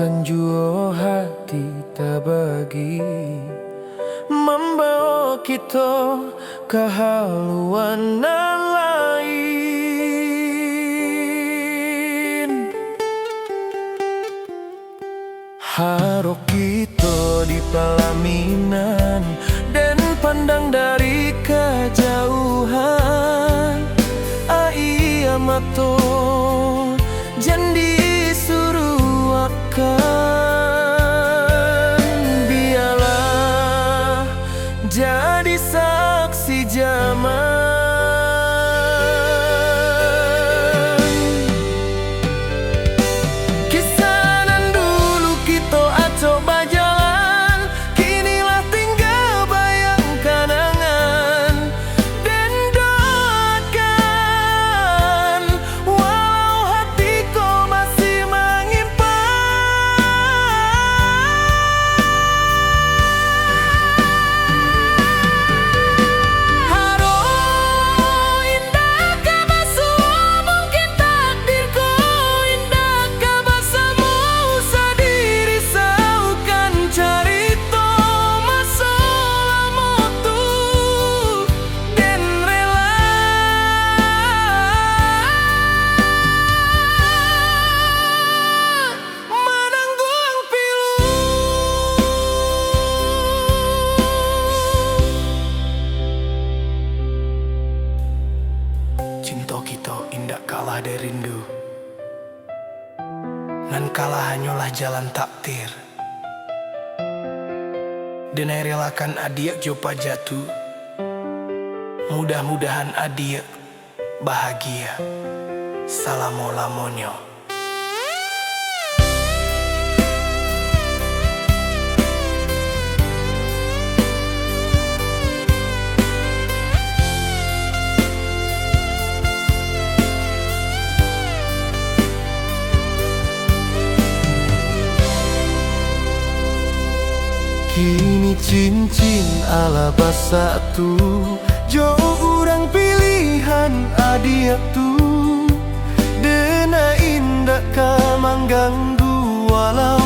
Sanjuo hati tabagi membawa kita ke haluan lain. Harok kita di pelaminan dan pandang dari kejauhan. Ai amato jandi suruh akan, biarlah jadi saksi zaman. Kisanan dulu kita coba jalan, kinilah tinggal bayang kenangan. Dan doakan walau hatiku masih menyimpan. Haro indah kabasu, mungkin takdirku indah kabasamu. Sadiri saukan carito masalah tu dan rela menanggung pilu. Cinta kita indah kalah dari rindu, nan kalah hanyalah jalan takdir. Dan ai relakan adik jopa jatuh, mudah-mudahan adik bahagia selama-lamanya. Kini cincin ala basatu, jo urang pilihan adia tu. Dena indah kamanggang du walau